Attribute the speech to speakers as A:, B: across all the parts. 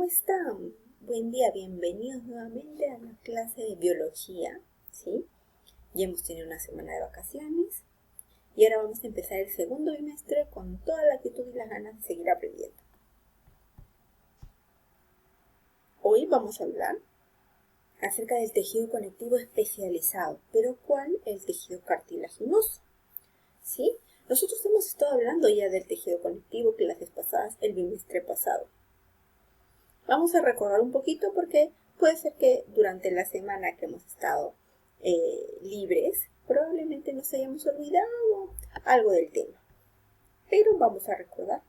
A: están? Buen día, bienvenidos nuevamente a la clase de biología, ¿sí? Ya hemos tenido una semana de vacaciones y ahora vamos a empezar el segundo bimestre con toda la actitud y las ganas de seguir aprendiendo. Hoy vamos a hablar acerca del tejido conectivo especializado, pero ¿cuál? El tejido cartilaginoso, ¿sí? Nosotros hemos estado hablando ya del tejido conectivo clases pasadas, el bimestre pasado. Vamos a recordar un poquito porque puede ser que durante la semana que hemos estado libres, probablemente nos hayamos olvidado algo del tema. Pero vamos a recordar.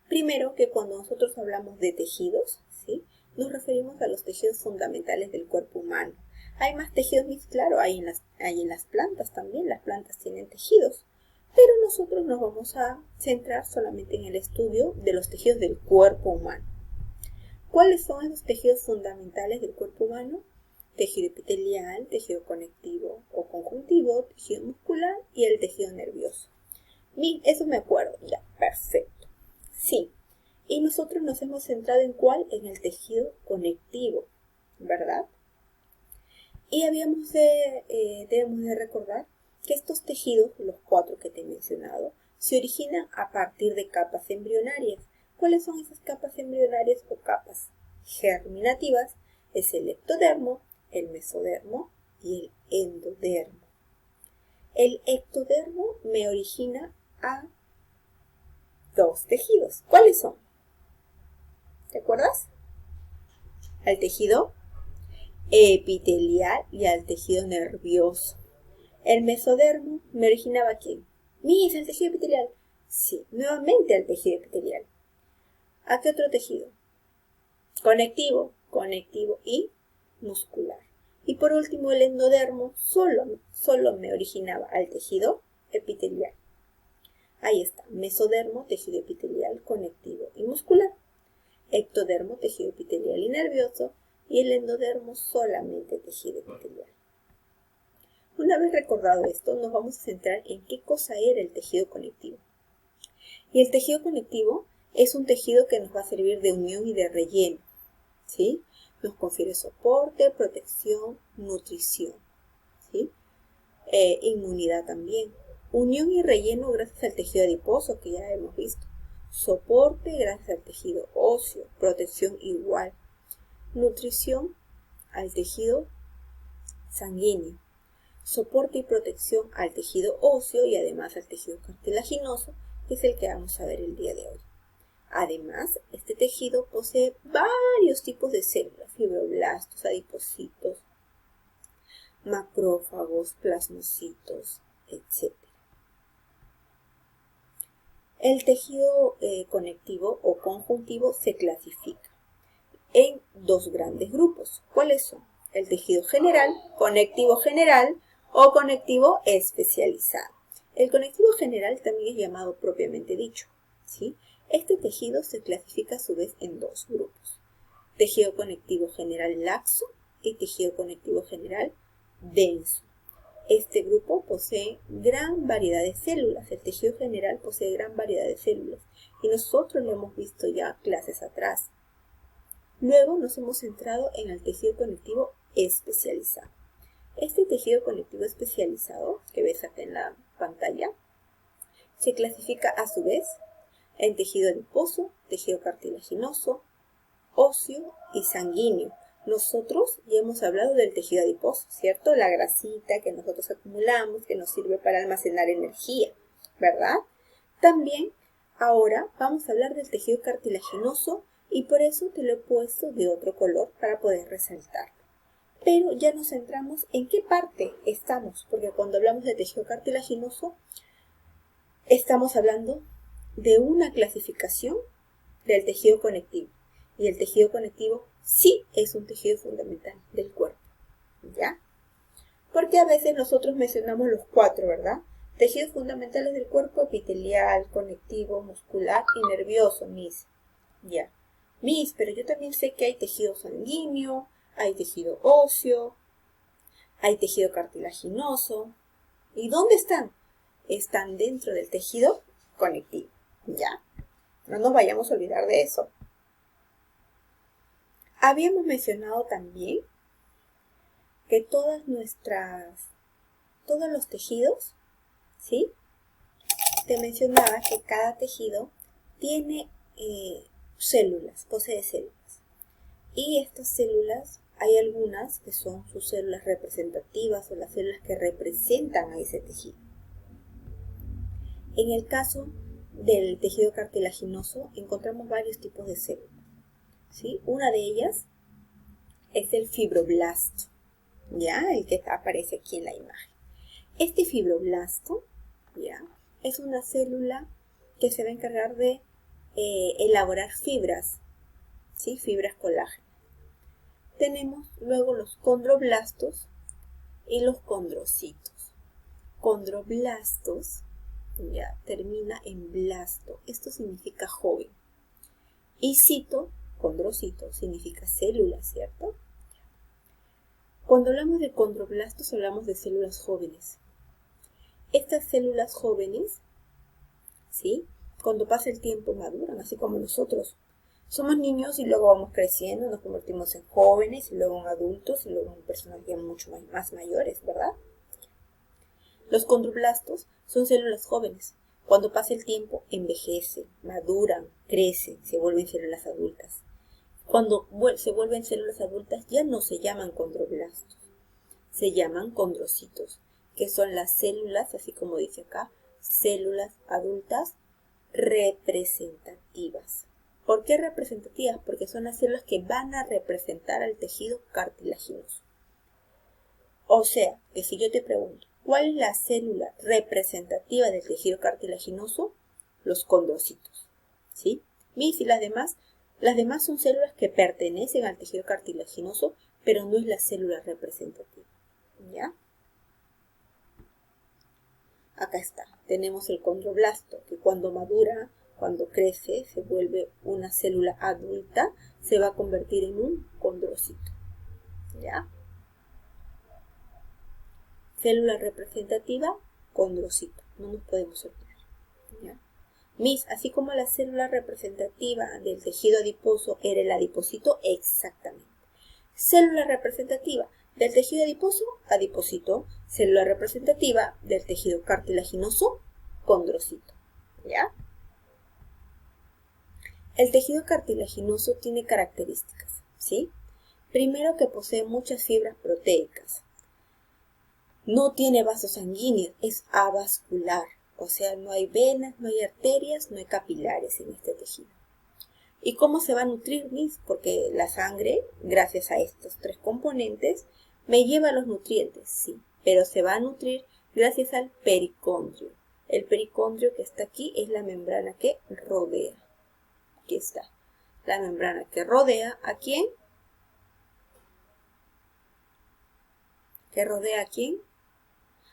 A: Primero que cuando nosotros hablamos de tejidos, ¿sí? Nos referimos a los tejidos fundamentales del cuerpo humano. Hay más tejidos, claro, hay en las plantas también, las plantas tienen tejidos. Pero nosotros nos vamos a centrar solamente en el estudio de los tejidos del cuerpo humano. ¿Cuáles son esos tejidos fundamentales del cuerpo humano? Tejido epitelial, tejido conectivo o conjuntivo, tejido muscular y el tejido nervioso. Eso me acuerdo, ya, perfecto. Sí, y nosotros nos hemos centrado en ¿cuál? En el tejido conectivo, ¿verdad? Y debemos de recordar que estos tejidos, los 4 que te he mencionado, se originan a partir de capas embrionarias. ¿Cuáles son esas capas embrionarias o capas germinativas? Es el ectodermo, el mesodermo y el endodermo. El ectodermo me origina a 2 tejidos. ¿Cuáles son? ¿Te acuerdas? Al tejido epitelial y al tejido nervioso. El mesodermo me originaba ¿a quién? El tejido epitelial. Sí, nuevamente al tejido epitelial. ¿A qué otro tejido? Conectivo y muscular. Y por último el endodermo solo me originaba al tejido epitelial. Ahí está, mesodermo, tejido epitelial, conectivo y muscular. Ectodermo, tejido epitelial y nervioso. Y el endodermo solamente tejido epitelial. Una vez recordado esto, nos vamos a centrar en qué cosa era el tejido conectivo. Y el tejido conectivo es un tejido que nos va a servir de unión y de relleno, ¿sí? Nos confiere soporte, protección, nutrición, ¿sí? Inmunidad también. Unión y relleno gracias al tejido adiposo que ya hemos visto. Soporte gracias al tejido óseo, protección igual. Nutrición al tejido sanguíneo. Soporte y protección al tejido óseo y además al tejido cartilaginoso, que es el que vamos a ver el día de hoy. Además, este tejido posee varios tipos de células, fibroblastos, adipocitos, macrófagos, plasmocitos, etc. El tejido conectivo o conjuntivo se clasifica en 2 grandes grupos. ¿Cuáles son? El tejido general, conectivo general o conectivo especializado. El conectivo general también es llamado propiamente dicho, ¿sí? Este tejido se clasifica a su vez en 2 grupos. Tejido conectivo general laxo y tejido conectivo general denso. Este grupo posee gran variedad de células. El tejido general posee gran variedad de células. Y nosotros lo hemos visto ya clases atrás. Luego nos hemos centrado en el tejido conectivo especializado. Este tejido conectivo especializado, que ves acá en la pantalla, se clasifica a su vez en tejido adiposo, tejido cartilaginoso, óseo y sanguíneo. Nosotros ya hemos hablado del tejido adiposo, ¿cierto? La grasita que nosotros acumulamos, que nos sirve para almacenar energía, ¿verdad? También ahora vamos a hablar del tejido cartilaginoso y por eso te lo he puesto de otro color para poder resaltarlo. Pero ya nos centramos en qué parte estamos, porque cuando hablamos de tejido cartilaginoso, estamos hablando de una clasificación del tejido conectivo. Y el tejido conectivo sí es un tejido fundamental del cuerpo, ¿ya? Porque a veces nosotros mencionamos los 4, ¿verdad? Tejidos fundamentales del cuerpo: epitelial, conectivo, muscular y nervioso, ya. Pero yo también sé que hay tejido sanguíneo, hay tejido óseo, hay tejido cartilaginoso. ¿Y dónde están? Están dentro del tejido conectivo, ¿ya? No nos vayamos a olvidar de eso. Habíamos mencionado también que todos los tejidos, ¿sí? Te mencionaba que cada tejido tiene células, posee células. Y estas células, hay algunas que son sus células representativas o las células que representan a ese tejido. En el caso del tejido cartilaginoso encontramos varios tipos de células, ¿sí? Una de ellas es el fibroblasto, ¿ya? El que aparece aquí en la imagen. Este fibroblasto, ¿ya? Es una célula que se va a encargar de elaborar fibras, ¿sí? Fibras colágeno. Tenemos luego los condroblastos y los condrocitos. Condroblastos, ya, termina en blasto. Esto significa joven. Y cito, condrocito, significa célula, ¿cierto? Cuando hablamos de condroblastos, hablamos de células jóvenes. Estas células jóvenes, ¿sí? Cuando pasa el tiempo maduran, así como nosotros. Somos niños y luego vamos creciendo, nos convertimos en jóvenes y luego en adultos y luego en personas ya mucho más mayores, ¿verdad? Los condroblastos son células jóvenes. Cuando pasa el tiempo, envejecen, maduran, crecen, se vuelven células adultas. Cuando se vuelven células adultas ya no se llaman condroblastos, se llaman condrocitos, que son las células, así como dice acá, células adultas representativas. ¿Por qué representativas? Porque son las células que van a representar al tejido cartilaginoso. O sea, que si yo te pregunto, ¿cuál es la célula representativa del tejido cartilaginoso? Los condrocitos, ¿sí? Y las demás son células que pertenecen al tejido cartilaginoso, pero no es la célula representativa, ¿ya? Acá está, tenemos el condroblasto, que cuando madura, cuando crece, se vuelve una célula adulta, se va a convertir en un condrocito, ¿ya? Célula representativa, condrocito, no nos podemos olvidar, ¿ya? Así como la célula representativa del tejido adiposo era el adipocito, exactamente. Célula representativa del tejido adiposo, adipocito. Célula representativa del tejido cartilaginoso, condrocito, ¿ya? El tejido cartilaginoso tiene características, ¿sí? Primero, que posee muchas fibras proteicas. No tiene vasos sanguíneos, es avascular. O sea, no hay venas, no hay arterias, no hay capilares en este tejido. ¿Y cómo se va a nutrir, Miss? Porque la sangre, gracias a estos tres componentes, me lleva los nutrientes, sí. Pero se va a nutrir gracias al pericondrio. El pericondrio que está aquí es la membrana que rodea. Aquí está. La membrana que rodea ¿a quién? ¿Que rodea a quién?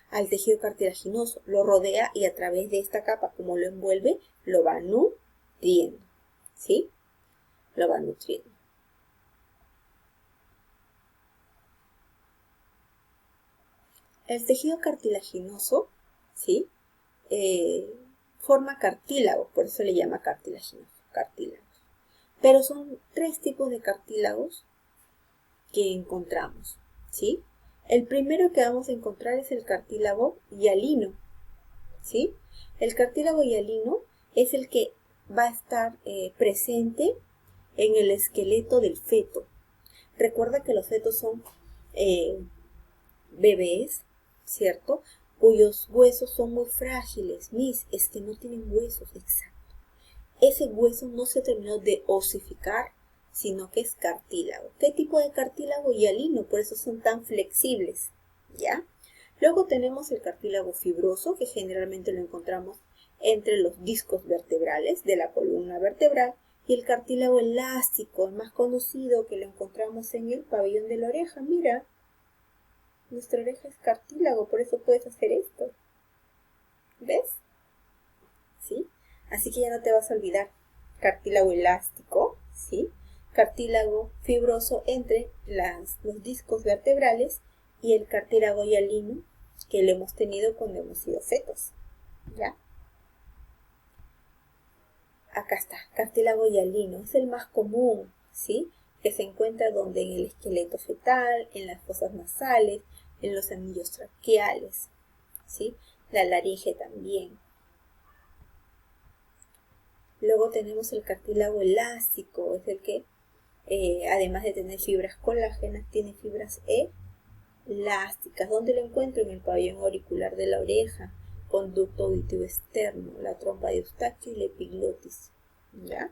A: Al tejido cartilaginoso, lo rodea y a través de esta capa, como lo envuelve, lo va nutriendo, ¿sí? Lo va nutriendo. El tejido cartilaginoso, ¿sí? Forma cartílago, por eso le llama cartilaginoso, cartílagos. Pero son tres tipos de cartílagos que encontramos, ¿sí? El primero que vamos a encontrar es el cartílago hialino, ¿sí? El cartílago hialino es el que va a estar presente en el esqueleto del feto. Recuerda que los fetos son bebés, ¿cierto? Cuyos huesos son muy frágiles. Es que no tienen huesos, exacto. Ese hueso no se terminó de osificar, sino que es cartílago. ¿Qué tipo de cartílago? Hialino, por eso son tan flexibles, ¿ya? Luego tenemos el cartílago fibroso, que generalmente lo encontramos entre los discos vertebrales de la columna vertebral, y el cartílago elástico, el más conocido, que lo encontramos en el pabellón de la oreja. Mira, nuestra oreja es cartílago, por eso puedes hacer esto. ¿Ves? ¿Sí? Así que ya no te vas a olvidar. Cartílago elástico, ¿sí? Cartílago fibroso entre los discos vertebrales y el cartílago hialino que lo hemos tenido cuando hemos sido fetos, ¿ya? Acá está, cartílago hialino, es el más común, ¿sí? que se encuentra donde en el esqueleto fetal, en las fosas nasales, en los anillos traqueales, ¿sí? La laringe también. Luego tenemos el cartílago elástico, es el que además de tener fibras colágenas, tiene fibras elásticas. ¿Dónde lo encuentro? En el pabellón auricular de la oreja, conducto auditivo externo, la trompa de Eustaquio y la epiglotis, ¿ya?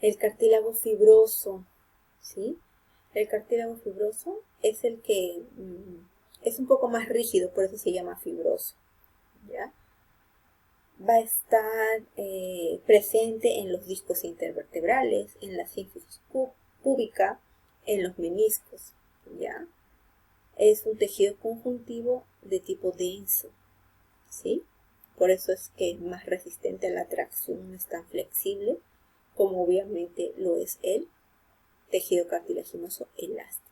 A: El cartílago fibroso, ¿sí? El cartílago fibroso es el que es un poco más rígido, por eso se llama fibroso, ¿ya? Va a estar presente en los discos intervertebrales, en la sínfisis púbica, en los meniscos, ¿ya? Es un tejido conjuntivo de tipo denso, ¿sí? Por eso es que es más resistente a la tracción, no es tan flexible como obviamente lo es el tejido cartilaginoso elástico.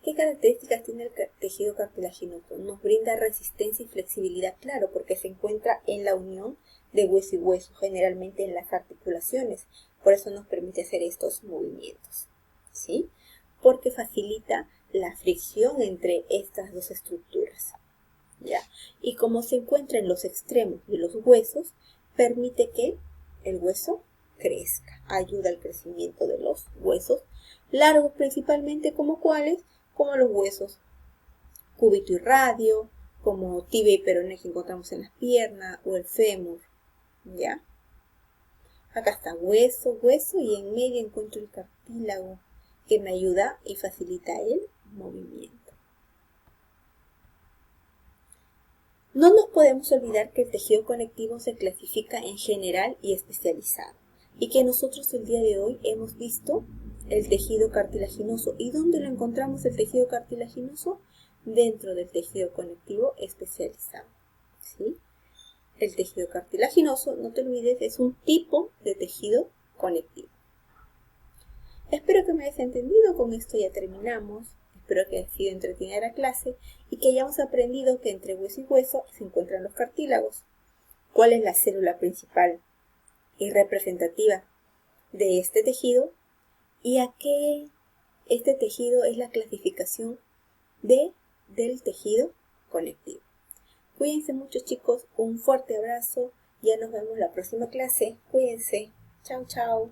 A: ¿Qué características tiene el tejido cartilaginoso? Nos brinda resistencia y flexibilidad, claro, porque se encuentra en la unión de hueso y hueso, generalmente en las articulaciones. Por eso nos permite hacer estos movimientos, ¿sí? Porque facilita la fricción entre estas dos estructuras, ¿ya? Y como se encuentra en los extremos de los huesos, permite que el hueso crezca, ayuda al crecimiento de los huesos largos principalmente, como cuáles, como los huesos cúbito y radio, como tibia y peroné que encontramos en las piernas, o el fémur, ¿ya? Acá está hueso, hueso, y en medio encuentro el cartílago, que me ayuda y facilita el movimiento. No nos podemos olvidar que el tejido conectivo se clasifica en general y especializado, y que nosotros el día de hoy hemos visto el tejido cartilaginoso. ¿Y dónde lo encontramos el tejido cartilaginoso? Dentro del tejido conectivo especializado, ¿sí? El tejido cartilaginoso, no te olvides, es un tipo de tejido conectivo. Espero que me hayas entendido, con esto ya terminamos. Espero que haya sido entretenida la clase y que hayamos aprendido que entre hueso y hueso se encuentran los cartílagos. ¿Cuál es la célula principal y representativa de este tejido? Y a qué este tejido es la clasificación del tejido conectivo. Cuídense mucho, chicos, un fuerte abrazo, ya nos vemos la próxima clase, cuídense, chao chao.